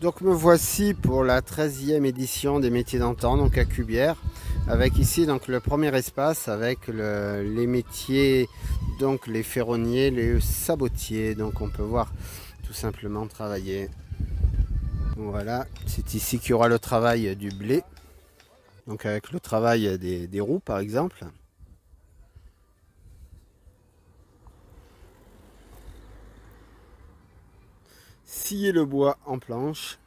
Donc me voici pour la 13e édition des métiers d'antan, donc à Cubières, avec ici donc le premier espace avec les métiers, donc les ferronniers, les sabotiers, donc on peut voir tout simplement travailler. Donc voilà, c'est ici qu'il y aura le travail du blé, donc avec le travail des roues par exemple. Scier le bois en planche.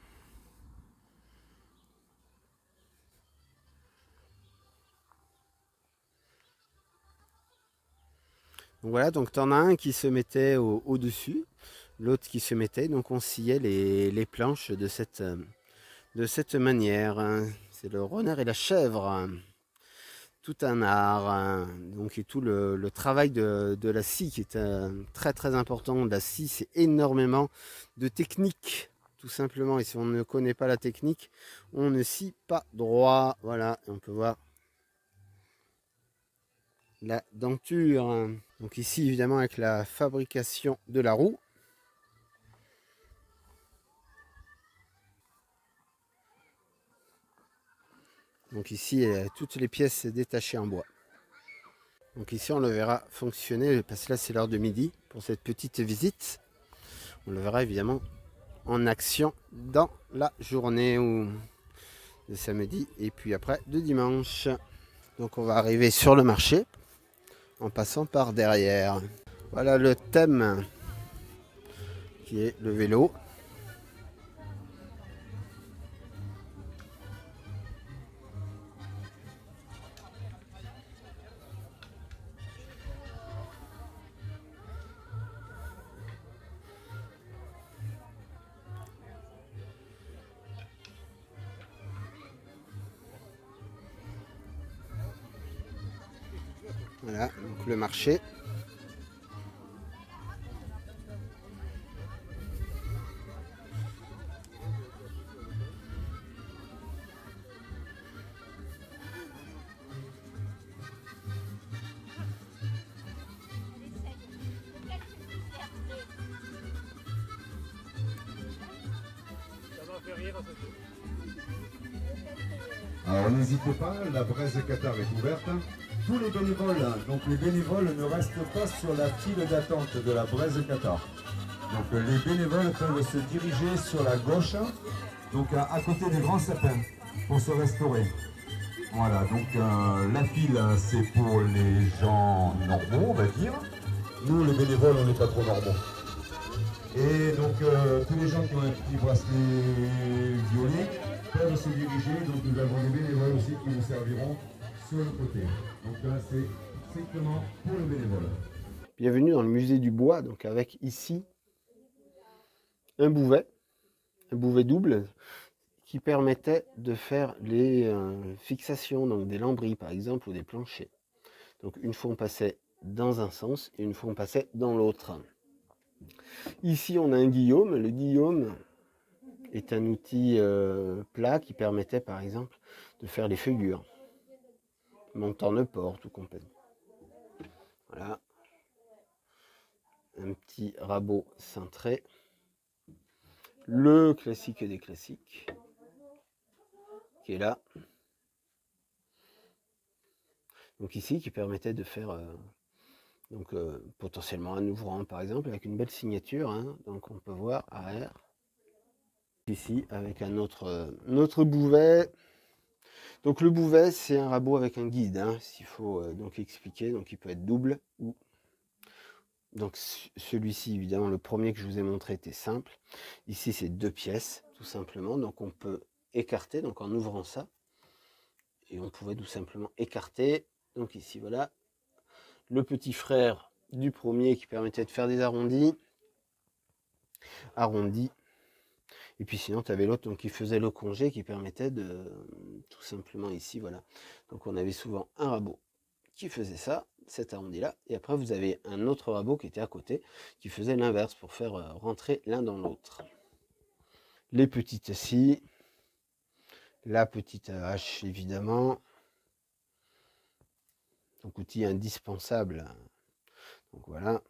Donc voilà, donc tu en as un qui se mettait au-dessus, l'autre qui se mettait, donc on sciait les planches de cette manière. C'est le renard et la chèvre, tout un art. Donc et tout le travail de la scie qui est très très important. La scie, c'est énormément de technique, tout simplement. Et si on ne connaît pas la technique, on ne scie pas droit. Voilà, et on peut voir la denture. Donc ici, évidemment, avec la fabrication de la roue. Donc ici, toutes les pièces détachées en bois. Donc ici, on le verra fonctionner, parce que là, c'est l'heure de midi pour cette petite visite. On le verra évidemment en action dans la journée ou de samedi et puis après de dimanche. Donc on va arriver sur le marché en passant par derrière. Voilà le thème qui est le vélo. Voilà, donc le marché. Alors n'hésitez pas, la braise Qatar est ouverte. Tous les bénévoles, donc les bénévoles ne restent pas sur la file d'attente de la braise Qatar. Donc les bénévoles peuvent se diriger sur la gauche, donc à côté des grands sapins, pour se restaurer. Voilà, donc la file c'est pour les gens normaux, on va dire. Nous les bénévoles, on n'est pas trop normaux. Et donc tous les gens qui ont un petit bracelet violet peuvent se diriger. Donc nous avons des bénévoles aussi qui nous serviront sur le côté. Donc là c'est strictement pour le bénévole. Bienvenue dans le musée du bois, donc avec ici un bouvet double qui permettait de faire les fixations, donc des lambris par exemple ou des planchers. Donc une fois on passait dans un sens et une fois on passait dans l'autre. Ici on a un guillaume. Le guillaume est un outil plat qui permettait par exemple de faire les feuillures, montant de porte ou compagnie. Voilà. Un petit rabot cintré. Le classique des classiques qui est là. Donc ici qui permettait de faire potentiellement un ouvrant par exemple avec une belle signature. Donc on peut voir arrière. Ici avec un autre bouvet. Donc le bouvet c'est un rabot avec un guide, s'il faut donc expliquer. Donc il peut être double ou donc celui-ci évidemment le premier que je vous ai montré était simple. Ici c'est 2 pièces tout simplement. Donc on peut écarter donc en ouvrant ça et on pouvait tout simplement écarter. Donc ici voilà le petit frère du premier qui permettait de faire des arrondis. Et puis sinon tu avais l'autre donc qui faisait le congé qui permettait de tout simplement ici voilà. Donc on avait souvent un rabot qui faisait ça, cet arrondi là, et après vous avez un autre rabot qui était à côté qui faisait l'inverse pour faire rentrer l'un dans l'autre. Les petites scies, la petite hache évidemment, donc outil indispensable. Donc voilà.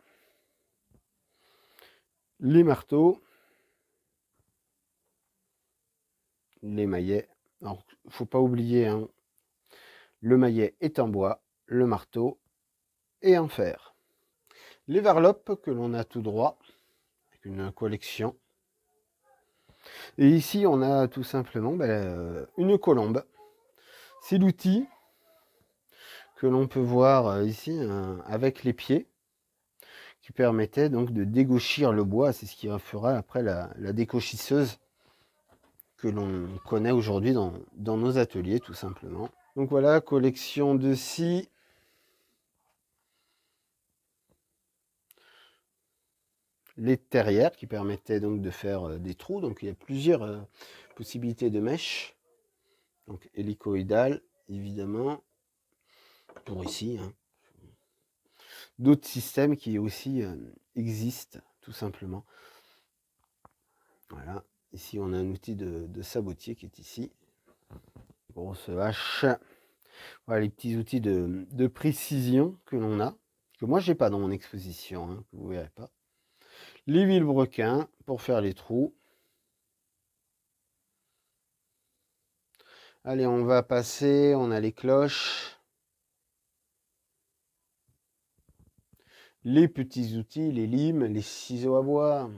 Les marteaux. les maillets. Alors, faut pas oublier, hein, le maillet est en bois, le marteau est en fer. Les varlopes que l'on a tout droit, avec une collection. Et ici, on a tout simplement une colombe. C'est l'outil que l'on peut voir ici avec les pieds, qui permettait donc de dégauchir le bois. C'est ce qui fera après la décauchisseuse que l'on connaît aujourd'hui dans nos ateliers, tout simplement. Donc voilà, collection de scie. Les terrières qui permettaient donc de faire des trous. Donc il y a plusieurs possibilités de mèches. Donc hélicoïdale, évidemment, pour ici. Hein. D'autres systèmes qui aussi existent, tout simplement. Voilà. Ici, on a un outil de sabotier qui est ici. Grosse hache. Voilà les petits outils de précision que l'on a. Que moi, j'ai pas dans mon exposition, hein, que vous verrez pas. Les vilebrequins pour faire les trous. Allez, on va passer, on a les cloches. Les petits outils, les limes, les ciseaux à bois.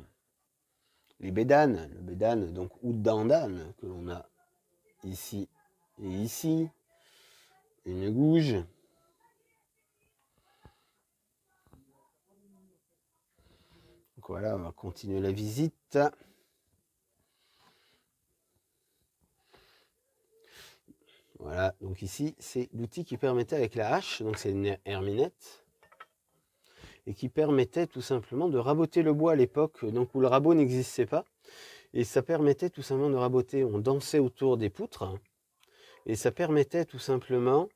Les bédanes, le bédane, donc ou dandane, que l'on a ici et ici. Une gouge. Donc voilà, on va continuer la visite. Voilà, donc ici, c'est l'outil qui permettait avec la hache, donc c'est une herminette, et qui permettait tout simplement de raboter le bois à l'époque, donc où le rabot n'existait pas. Et ça permettait tout simplement de raboter, on dansait autour des poutres, et ça permettait tout simplement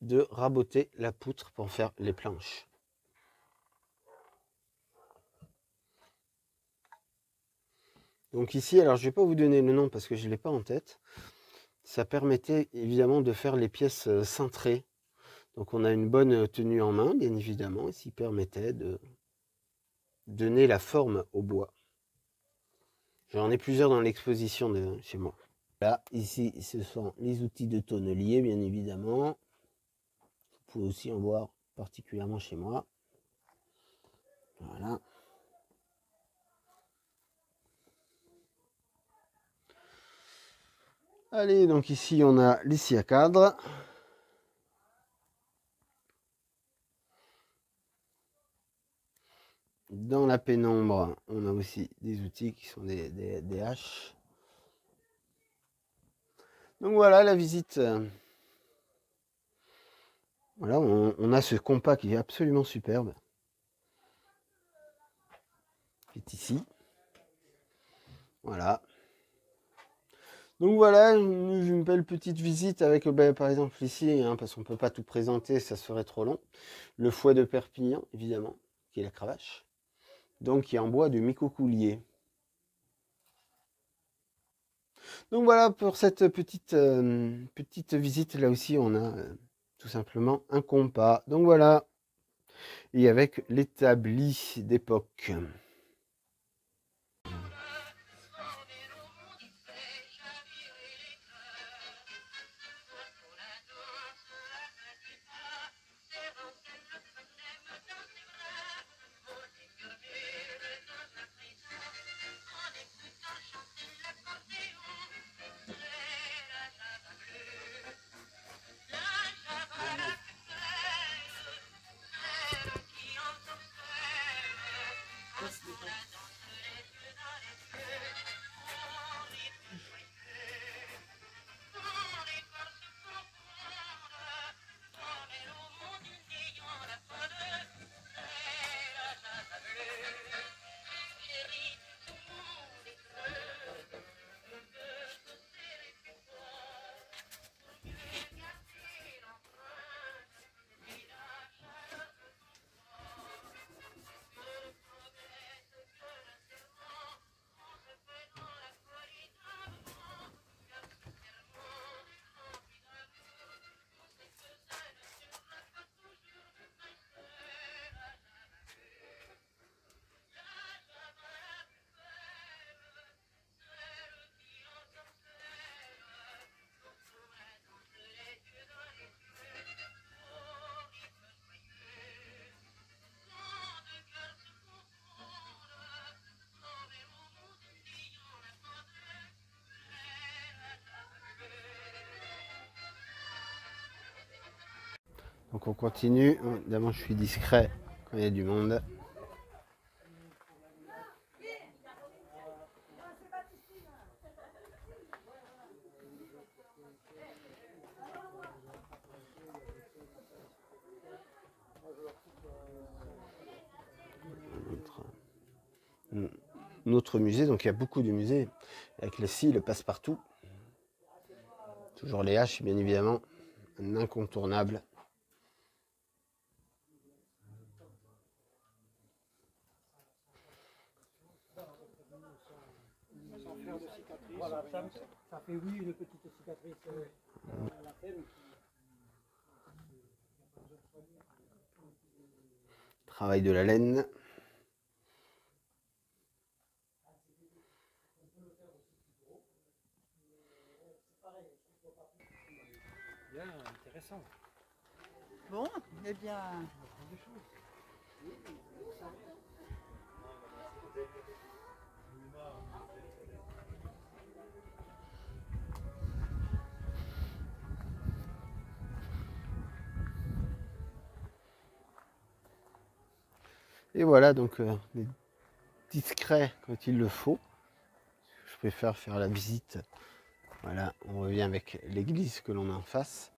de raboter la poutre pour faire les planches. Donc ici, alors je ne vais pas vous donner le nom parce que je ne l'ai pas en tête. Ça permettait évidemment de faire les pièces cintrées. Donc on a une bonne tenue en main, bien évidemment, et ce qui permettait de donner la forme au bois. J'en ai plusieurs dans l'exposition de chez moi. Là, ici, ce sont les outils de tonnelier, bien évidemment. Vous pouvez aussi en voir particulièrement chez moi. Voilà. Allez, donc ici, on a les scies à cadre. Dans la pénombre, on a aussi des outils qui sont des haches. Donc voilà la visite. Voilà, on a ce compas qui est absolument superbe. Qui est ici. Voilà. Donc voilà, une belle petite visite avec, par exemple ici, hein, parce qu'on ne peut pas tout présenter, ça serait trop long. Le fouet de Perpignan, évidemment, qui est la cravache. Donc qui est en bois de micocoulier. Donc voilà pour cette petite visite. Là aussi, on a tout simplement un compas. Donc voilà. Et avec l'établi d'époque. Donc on continue. Évidemment, je suis discret quand il y a du monde. Notre musée, donc il y a beaucoup de musées avec les scies, le passe-partout. Toujours les haches, bien évidemment, un incontournable. Voilà, ça fait oui une petite cicatrice à la fin. Travail de la laine. Bien, intéressant. Bon, eh bien. Et voilà, donc discret quand il le faut. Je préfère faire la visite. Voilà, on revient avec l'église que l'on a en face.